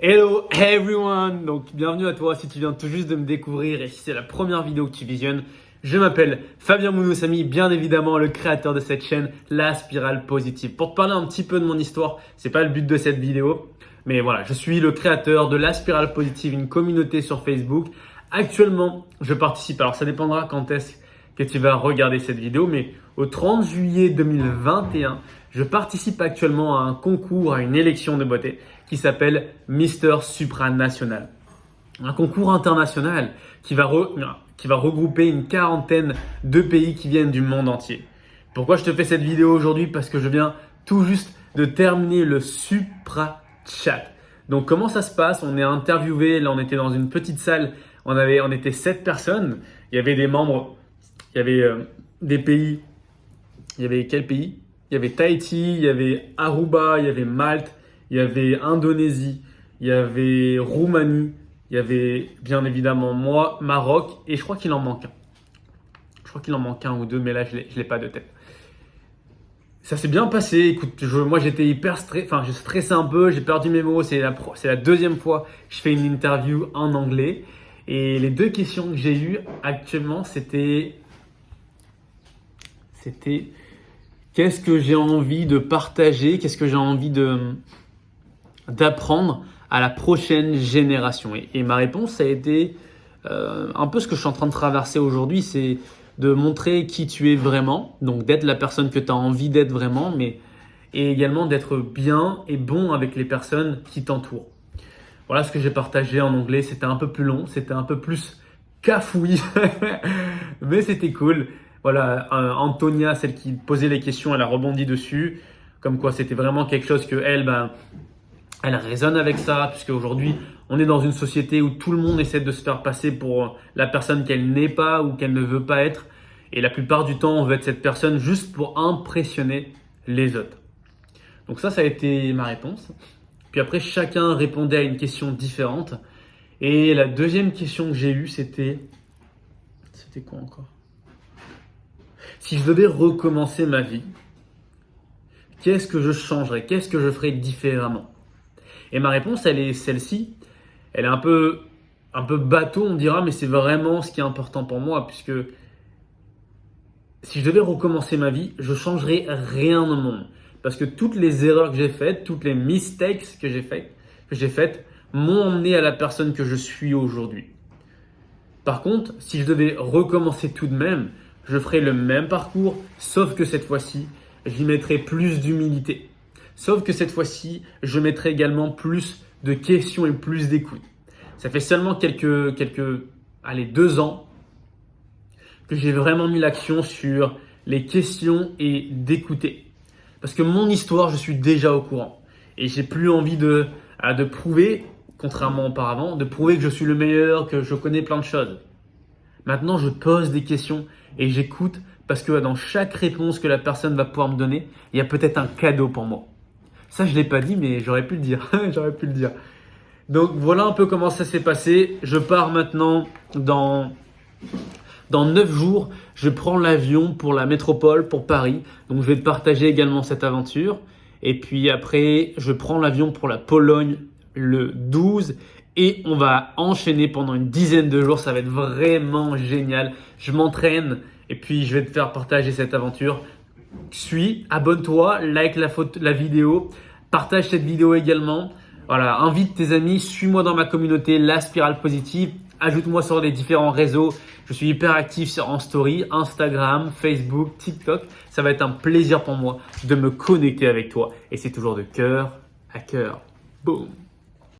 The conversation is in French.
Hello everyone, donc bienvenue à toi si tu viens tout juste de me découvrir et si c'est la première vidéo que tu visionnes. Je m'appelle Fabien Mounoussamy, bien évidemment le créateur de cette chaîne, La Spirale Positive. Pour te parler un petit peu de mon histoire, c'est pas le but de cette vidéo, mais voilà, je suis le créateur de La Spirale Positive, une communauté sur Facebook. Actuellement, je participe, alors ça dépendra quand est-ce que tu vas regarder cette vidéo, mais au 30 juillet 2021, je participe actuellement à un concours, à une élection de beauté qui s'appelle Mister Supranational. Un concours international qui va regrouper une quarantaine de pays qui viennent du monde entier. Pourquoi je te fais cette vidéo aujourd'hui? Parce que je viens tout juste de terminer le Supra Chat. Donc comment ça se passe? On est interviewé, là on était dans une petite salle, on était 7 personnes, il y avait des membres, il y avait des pays, il y avait quel pays? Il y avait Tahiti, il y avait Aruba, il y avait Malte, il y avait Indonésie, il y avait Roumanie, il y avait bien évidemment moi, Maroc, et je crois qu'il en manque un. Je crois qu'il en manque un ou deux, mais là je l'ai pas de tête. Ça s'est bien passé. Écoute, moi j'étais hyper stressé, enfin je stressais un peu, j'ai perdu mes mots. C'est la deuxième fois que je fais une interview en anglais. Et les deux questions que j'ai eues actuellement, c'était qu'est-ce que j'ai envie de partager, qu'est-ce que j'ai envie d'apprendre à la prochaine génération. Et ma réponse, ça a été un peu ce que je suis en train de traverser aujourd'hui, c'est de montrer qui tu es vraiment, donc d'être la personne que tu as envie d'être vraiment, et également d'être bien et bon avec les personnes qui t'entourent. Voilà ce que j'ai partagé en anglais. C'était un peu plus long, c'était un peu plus cafouille, mais c'était cool. Voilà, Antonia, celle qui posait les questions, elle a rebondi dessus, comme quoi c'était vraiment quelque chose que elle résonne avec ça, puisque aujourd'hui on est dans une société où tout le monde essaie de se faire passer pour la personne qu'elle n'est pas ou qu'elle ne veut pas être, et la plupart du temps on veut être cette personne juste pour impressionner les autres. Donc ça a été ma réponse. Puis après, chacun répondait à une question différente. Et la deuxième question que j'ai eue, c'était quoi encore? Si je devais recommencer ma vie, qu'est-ce que je changerais? Qu'est-ce que je ferais différemment? Et ma réponse, elle est celle-ci. Elle est un peu bateau, on dira, mais c'est vraiment ce qui est important pour moi, puisque si je devais recommencer ma vie, je changerais rien au monde. Parce que toutes les erreurs que j'ai faites, toutes les mistakes que j'ai faites m'ont emmené à la personne que je suis aujourd'hui. Par contre, si je devais recommencer tout de même, je ferais le même parcours, sauf que cette fois-ci, j'y mettrais plus d'humilité. Sauf que cette fois-ci, je mettrais également plus de questions et plus d'écoute. Ça fait seulement quelques 2 ans que j'ai vraiment mis l'action sur les questions et d'écouter. Parce que mon histoire, je suis déjà au courant. Et j'ai plus envie de prouver, contrairement auparavant, de prouver que je suis le meilleur, que je connais plein de choses. Maintenant, je pose des questions et j'écoute parce que dans chaque réponse que la personne va pouvoir me donner, il y a peut-être un cadeau pour moi. Ça, je ne l'ai pas dit, mais j'aurais pu le dire. J'aurais pu le dire. Donc, voilà un peu comment ça s'est passé. Je pars maintenant dans 9 jours, je prends l'avion pour la métropole, pour Paris. Donc, je vais te partager également cette aventure. Et puis après, je prends l'avion pour la Pologne le 12. Et on va enchaîner pendant une dizaine de jours. Ça va être vraiment génial. Je m'entraîne et puis je vais te faire partager cette aventure. Suis, abonne-toi, like la vidéo, partage cette vidéo également. Voilà, invite tes amis, suis-moi dans ma communauté, La Spirale Positive. Ajoute-moi sur les différents réseaux. Je suis hyper actif en story, Instagram, Facebook, TikTok. Ça va être un plaisir pour moi de me connecter avec toi. Et c'est toujours de cœur à cœur. Boum!